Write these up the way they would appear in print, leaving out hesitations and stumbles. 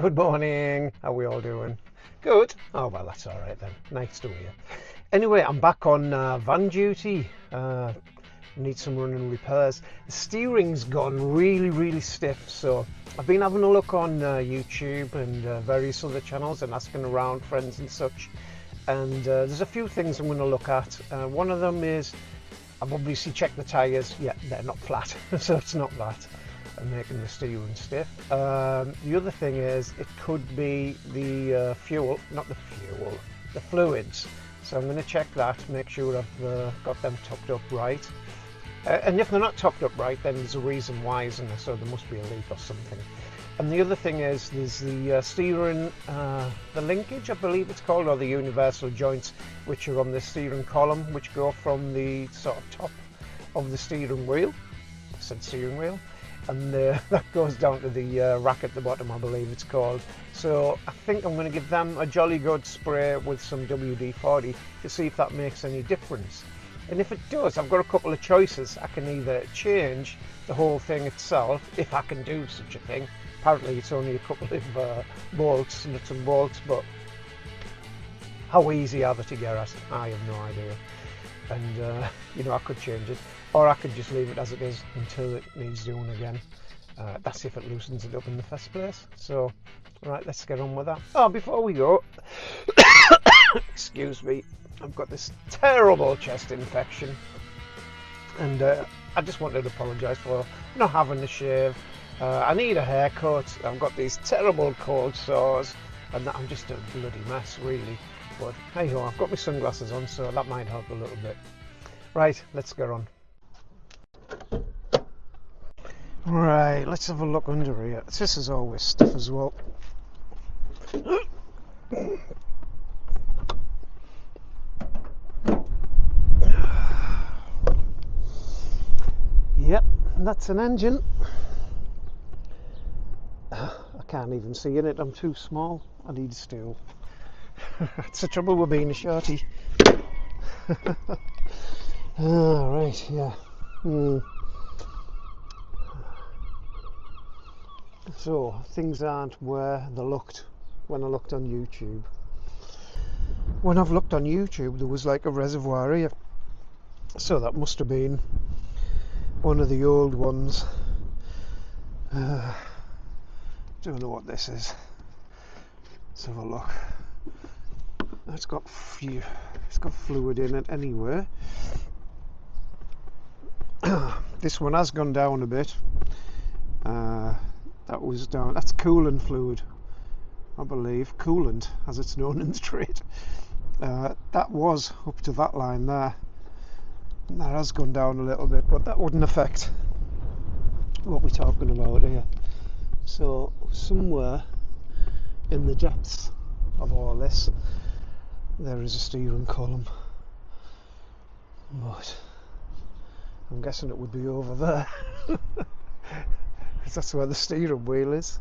Good morning. How are we all doing? Good. Oh well, that's all right then. Nice to hear. Anyway, I'm back on van duty. Need some running repairs. The steering's gone really stiff, so I've been having a look on YouTube and various other channels and asking around friends and such. And there's a few things I'm going to look at. One of them is I've obviously checked the tyres. Yeah, they're not flat, so it's not that. And making the steering stiff. The other thing is it could be the the fluids. So I'm going to check that, make sure I've got them topped up right. And if they're not topped up right, then there's a reason why, isn't there? So there must be a leak or something. And the other thing is there's the steering, the linkage, I believe it's called, or the universal joints, which are on the steering column, which go from the sort of top of the steering wheel. I said steering wheel. And that goes down to the rack at the bottom, I believe it's called. So I think I'm going to give them a jolly good spray with some WD-40 to see if that makes any difference. And if it does, I've got a couple of choices. I can either change the whole thing itself, if I can do such a thing. Apparently it's only a couple of bolts, nuts and bolts, but how easy are they to get at? I have no idea. And you know, I could change it, or I could just leave it as it is until it needs doing again. That's if it loosens it up in the first place. So right, let's get on with that. Oh, before we go, excuse me, I've got this terrible chest infection, and I just wanted to apologise for not having a shave. I need a haircut. I've got these terrible cold sores, and I'm just a bloody mess, really. But hey ho, I've got my sunglasses on, so that might help a little bit. Right, let's get on. Right, let's have a look under here. This is always stiff as well. Yep, that's an engine. I can't even see in it, I'm too small. I need a stool. That's the trouble with being a shorty. Right, yeah. So, things aren't where they looked when I looked on YouTube. When I've looked on YouTube, there was like a reservoir here. So that must have been one of the old ones. Don't know what this is. Let's have a look. It's got fluid in it anyway. This one has gone down a bit. That was down. That's coolant fluid, I believe. Coolant, as it's known in the trade. That was up to that line there. And that has gone down a little bit, but that wouldn't affect what we're talking about here. So somewhere in the depths of all this, there is a steering column, but I'm guessing it would be over there, because that's where the steering wheel is.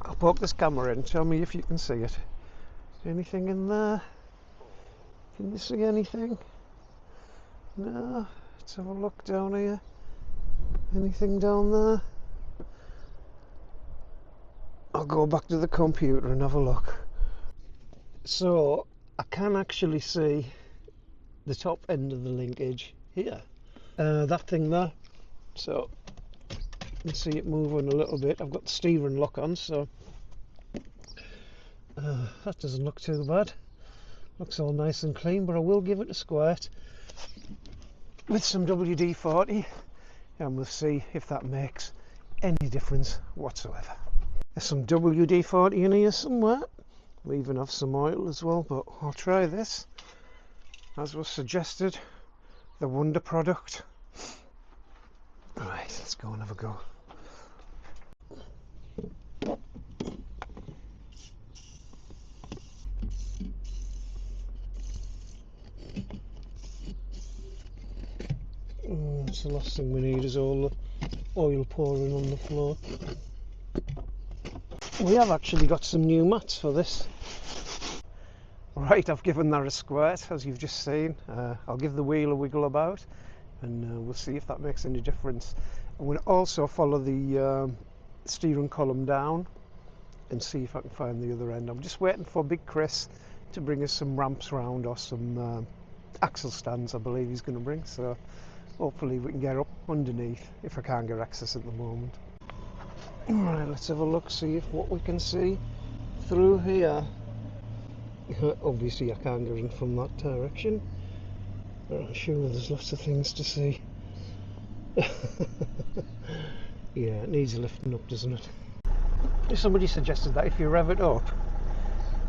I'll poke this camera in, tell me if you can see it. Anything in there? Can you see anything? No? Let's have a look down here. Anything down there? I'll go back to the computer and have a look. So I can actually see the top end of the linkage here, that thing there. So you can see it moving a little bit. I've got the steering lock on, so that doesn't look too bad. Looks all nice and clean, but I will give it a squirt with some WD-40 and we'll see if that makes any difference whatsoever. There's some WD-40 in here somewhere. We even have some oil as well, but I'll try this, as was suggested, the wonder product. Right, let's go and have a go. It's the last thing we need is all the oil pouring on the floor. We have actually got some new mats for this. Right, I've given that a squirt, as you've just seen. I'll give the wheel a wiggle about, and we'll see if that makes any difference. I'm going to also follow the steering column down and see if I can find the other end. I'm just waiting for Big Chris to bring us some ramps round, or some axle stands I believe he's going to bring, so hopefully we can get up underneath if I can't get access at the moment. Alright, let's have a look, see if what we can see through here. Obviously I can't get in from that direction, but I'm sure there's lots of things to see. Yeah, it needs lifting up, doesn't it? Somebody suggested that if you rev it up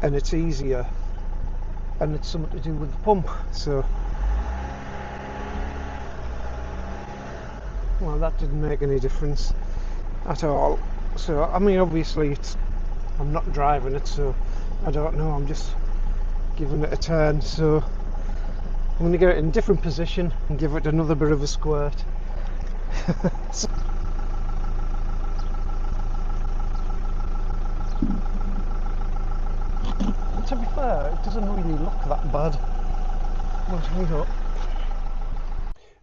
and it's easier, and it's something to do with the pump, so well, that didn't make any difference at all. So I mean, obviously I'm not driving it, so I don't know, I'm just giving it a turn, so I'm going to get it in a different position and give it another bit of a squirt. So, to be fair, it doesn't really look that bad.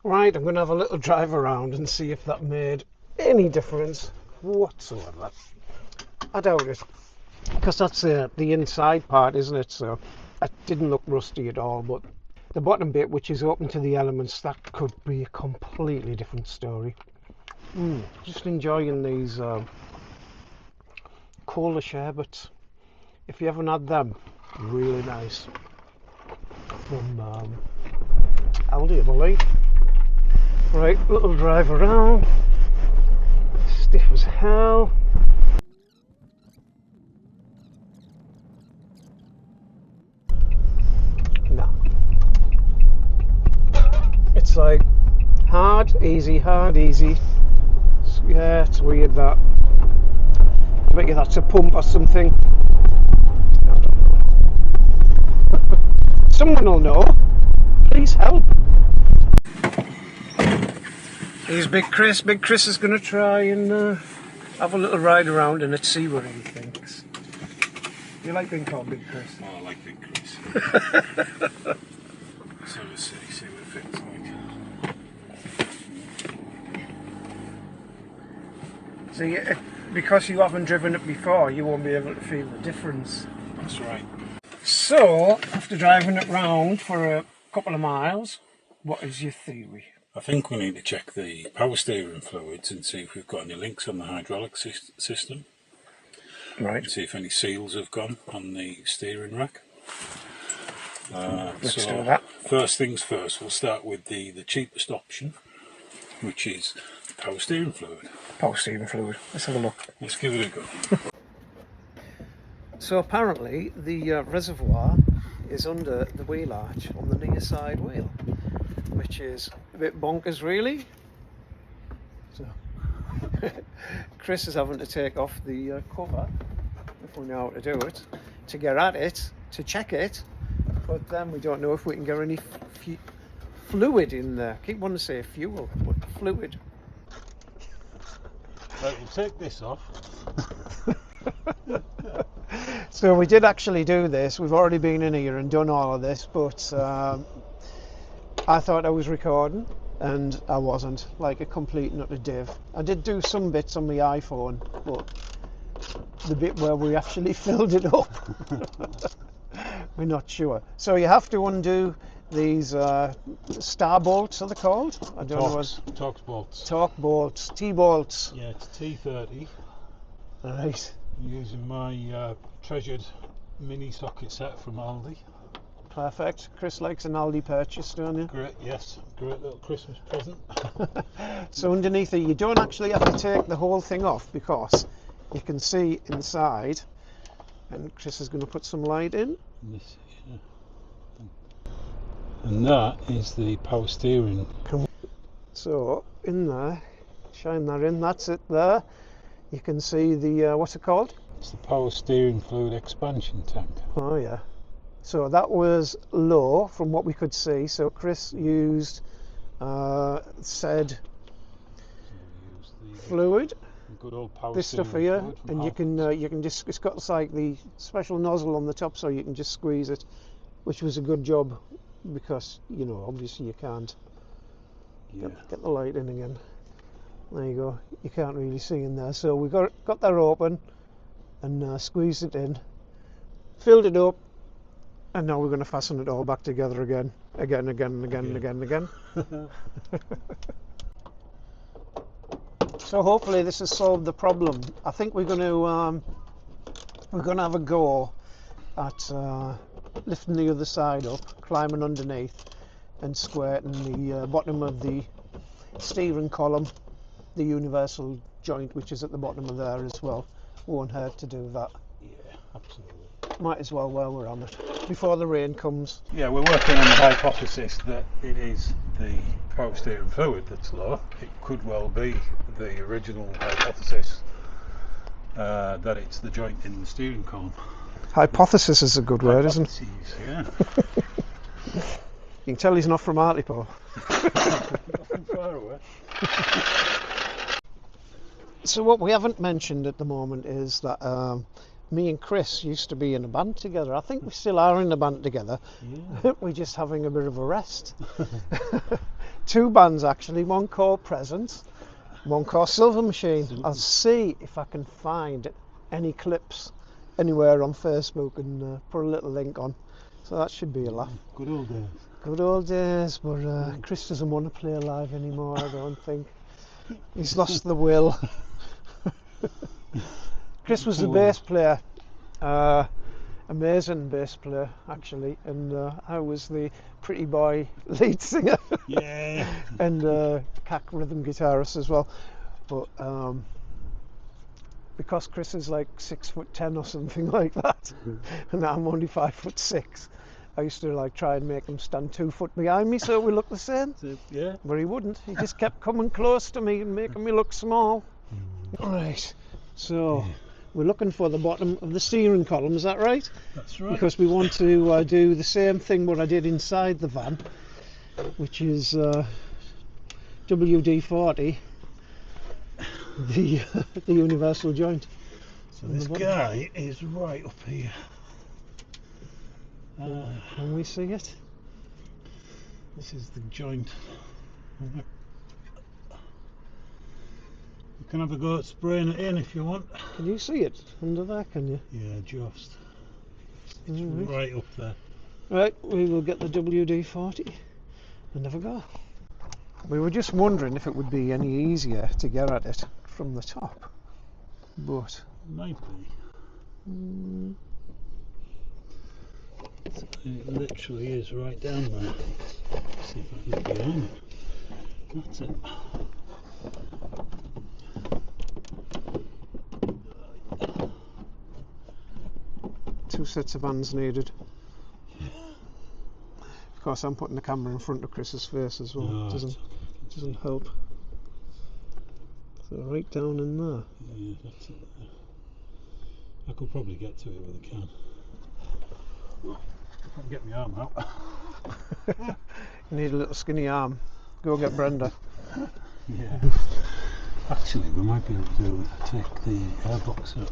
Right, I'm going to have a little drive around and see if that made any difference whatsoever. I doubt it, because that's the inside part, isn't it? So it didn't look rusty at all, but the bottom bit, which is open to the elements, that could be a completely different story. Just enjoying these cola sherbets. If you haven't had them, really nice. From Aldi, I believe. Right, little drive around. Stiff as hell. No. It's like hard, easy, hard, easy. Yeah, it's weird that. I bet you that's a pump or something. I don't know. Someone will know. Please help. Here's Big Chris. Big Chris is going to try and have a little ride around and let's see what he thinks. You like being called Big Chris? Oh, I like Big Chris. So let's see what it feels like. See, because you haven't driven it before, you won't be able to feel the difference. That's right. So, after driving it round for a couple of miles, what is your theory? I think we need to check the power steering fluids and see if we've got any links on the hydraulic system. Right. And see if any seals have gone on the steering rack. Let's do that. First things first, we'll start with the cheapest option, which is power steering fluid. Power steering fluid. Let's have a look. Let's give it a go. So apparently the reservoir is under the wheel arch on the near side wheel, which is a bit bonkers really. So Chris is having to take off the cover, if we know how to do it, to get at it, to check it, but then we don't know if we can get any fluid in there. I keep wanting to say fuel, but fluid. Right, we'll take this off. So we did actually do this. We've already been in here and done all of this, but I thought I was recording and I wasn't, like a complete nutter div. I did do some bits on my iPhone, but the bit where we actually filled it up, we're not sure. So you have to undo these star bolts, are they called? I don't know what. Torx bolts. Torque bolts, T-bolts. Yeah, it's T30. Right. I'm using my treasured mini socket set from Aldi. Perfect. Chris likes an Aldi purchase, don't you? Great, yes, great little Christmas present. So underneath it, you don't actually have to take the whole thing off, because you can see inside, and Chris is going to put some light in. This, yeah. And that is the power steering. So in there, shine that in, that's it there. You can see the, what's it called? It's the power steering fluid expansion tank. Oh yeah. So that was low from what we could see. So Chris used said fluid, good old power this stuff here, and you can just, it's got like the special nozzle on the top, so you can just squeeze it, which was a good job, because you know obviously you can't get the light in again. There you go. You can't really see in there. So we got that open, and squeezed it in, filled it up, and now we're going to fasten it all back together again. So hopefully this has solved the problem. I think we're going to have a go at lifting the other side up, climbing underneath, and squirting the bottom of the steering column, the universal joint which is at the bottom of there as well. Won't hurt to do that. Yeah, absolutely. Might as well while we're on it, before the rain comes. Yeah, we're working on the hypothesis that it is the power steering fluid that's low. It could well be the original hypothesis that it's the joint in the steering column. Hypothesis is a good word, isn't it? Yeah. You can tell he's not from Hartlepool. Nothing far away. So what we haven't mentioned at the moment is that me and Chris used to be in a band together. I think we still are in a band together. Yeah. We're just having a bit of a rest. Two bands actually, one called Presence, one called Silver Machine. I'll see if I can find any clips anywhere on Facebook and put a little link on. So that should be a laugh. Good old days. Good old days, but Chris doesn't want to play live anymore, I don't think. He's lost the will. Chris was the bass player, amazing bass player actually, and I was the pretty boy lead singer. Yeah. And cack rhythm guitarist as well. But because Chris is like 6'10" or something like that, and I'm only 5'6", I used to like try and make him stand 2 foot behind me so we look the same. Yeah. But he wouldn't. He just kept coming close to me and making me look small. Right. So we're looking for the bottom of the steering column. Is that right? That's right. Because we want to do the same thing what I did inside the van, which is WD-40, the universal joint. So this guy is right up here. Can we see it? This is the joint. You can have a go at spraying it in if you want. Can you see it under there, can you? Yeah, just. It's right up there. Right, we will get the WD-40 and have a go. We were just wondering if it would be any easier to get at it from the top, but might be. It literally is right down there. Let's see if I can get behind it. That's it. Two sets of hands needed. Of course, I'm putting the camera in front of Chris's face as well. No, doesn't help. So right down in there. Yeah, that's it. I could probably get to it with a can. I can get my arm out. You need a little skinny arm. Go get Brenda. Yeah. Actually, we might be able to take the airbox out.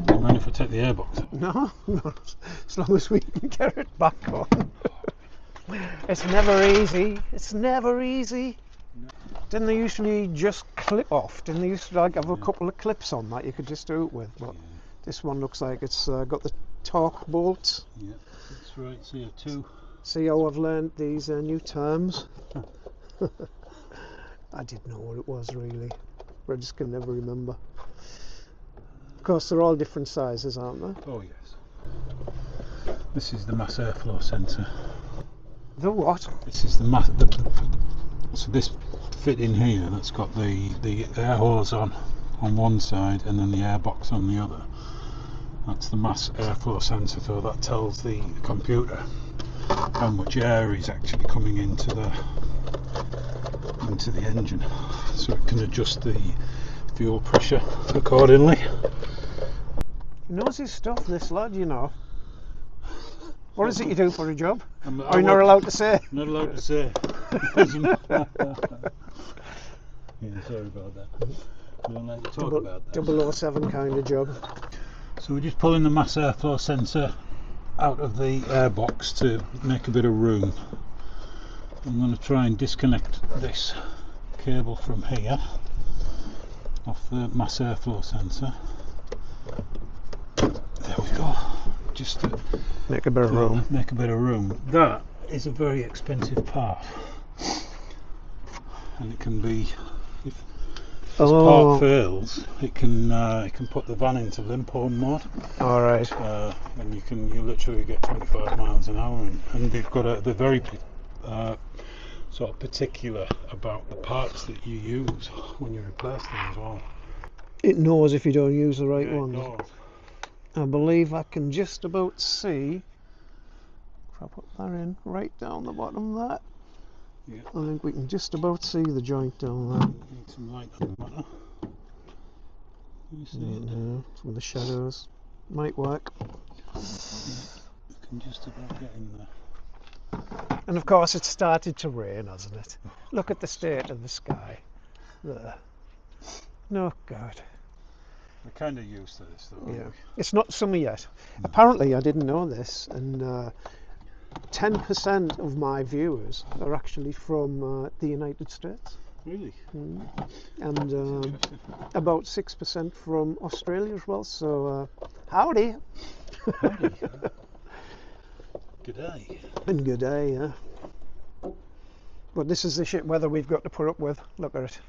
Don't mind if I take the airbox out? No, as long as we can get it back on. It's never easy. It's never easy. No. Didn't they usually just clip off? Didn't they used to like have a couple of clips on that you could just do it with? But this one looks like it's got the torque bolts. Yeah, that's right. CO2. See how I've learned these new terms? I didn't know what it was really, but I just can never remember. Of course, they're all different sizes, aren't they? Oh yes. This is the mass airflow sensor. The what? This is so this fit in here. That's got the air hose on one side and then the airbox on the other. That's the mass airflow sensor, so that tells the computer how much air is actually coming into the engine, so it can adjust the fuel pressure accordingly. He knows his stuff, this lad, you know. What is it you do for a job? Are you not allowed to say? Not allowed to say. Yeah, sorry about that. We don't like to talk about that. 007 kind of job. So we're just pulling the mass airflow sensor out of the airbox to make a bit of room. I'm going to try and disconnect this cable from here off the mass airflow sensor. There we go. Just to Make a bit of room. Make a bit of room. That is a very expensive part, and it can be, if this part fails, it can put the van into limpo mode. All right. And you literally get 25 miles an hour, and they're very sort of particular about the parts that you use when you replace them as well. It knows if you don't use the right Yeah, it ones. knows. I believe I can just about see, if I put that in right down the bottom there, Yeah. I think we can just about see the joint down there. Need some light on the matter. You see it? Yeah, with the shadows. Might work. You can just about get in there. And of course it's started to rain, hasn't it? Look at the state of the sky. There. No good. We're kind of used to this though. Yeah. It's not summer yet. Apparently I didn't know this, and 10% of my viewers are actually from the United States. Really? And about 6% from Australia as well, so howdy. Howdy. Good day. And good day, yeah. But this is the shit weather we've got to put up with. Look at it.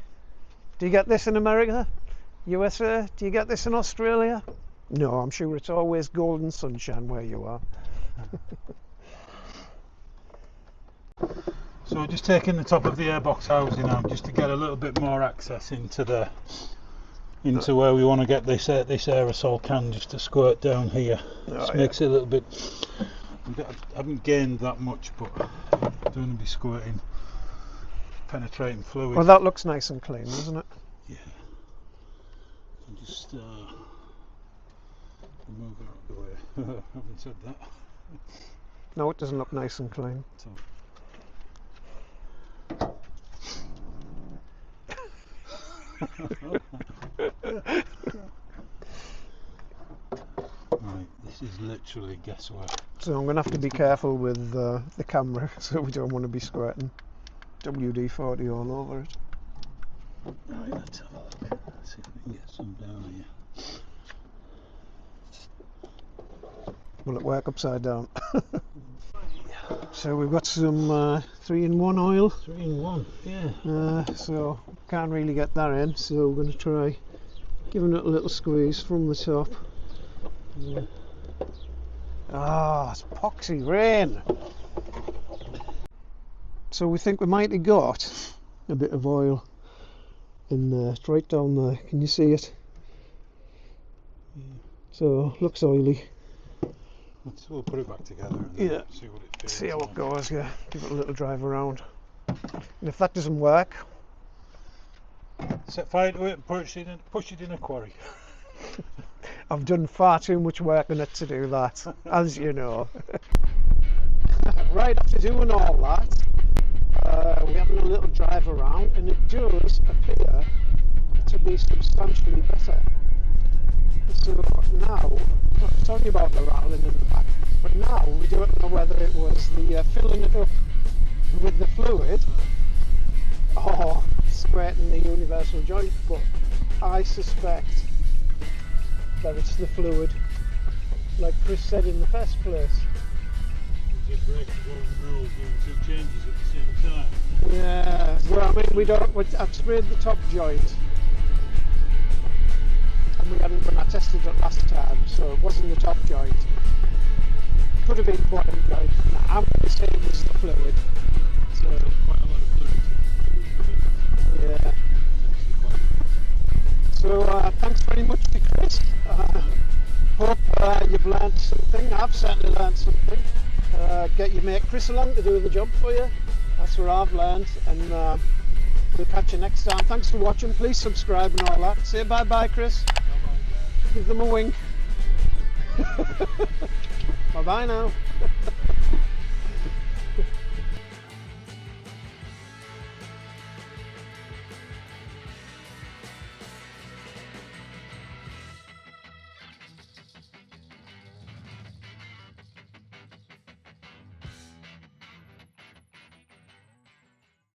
Do you get this in America? USA? Do you get this in Australia? No, I'm sure it's always golden sunshine where you are. So just taking the top of the airbox housing out just to get a little bit more access into where we want to get this aerosol can just to squirt down here. Just makes it a little bit. I haven't gained that much, but I don't want to be squirting penetrating fluid. Well, that looks nice and clean, doesn't it? Yeah. And just move it out of the way. I haven't said that. No, it doesn't look nice and clean. So. Right, this is literally guesswork. So I'm going to have to be careful with the camera, so we don't want to be squirting WD-40 all over it. Right, let's have a look. Let's see if we can get some down here. Will it work upside down? So we've got some 3-in-1 oil. 3-in-1, yeah. So can't really get that in, so we're going to try giving it a little squeeze from the top. It's poxy rain. So we think we might have got a bit of oil in there. It's right down there. Can you see it? Yeah. So looks oily. We'll put it back together and see what it feels. See how it goes, yeah. Give it a little drive around. And if that doesn't work, set fire to it and push it in a quarry. I've done far too much work on it to do that, as you know. Right, after doing all that, we're having a little drive around, and it does appear to be substantially better. So now, I'm talking about the rattling in the back, but now we don't know whether it was the filling it up with the fluid or squirting the universal joint, but I suspect that it's the fluid, like Chris said in the first place. You just break the golden rule, doing 2 changes at the same time. Yeah, well, I mean, I've sprayed the top joint, and we hadn't, when I tested it last time, so it wasn't the top joint. Could have been bottom joint. I'm going to say it was the fluid. So Quite a lot of fluid. yeah. So thanks very much to Chris. Hope you've learned something. I've certainly learned something. Get your mate Chris along to do the job for you. That's what I've learned, and we'll catch you next time. Thanks for watching. Please subscribe and all that. Say bye bye, Chris. Bye-bye. Give them a wink. Bye bye now.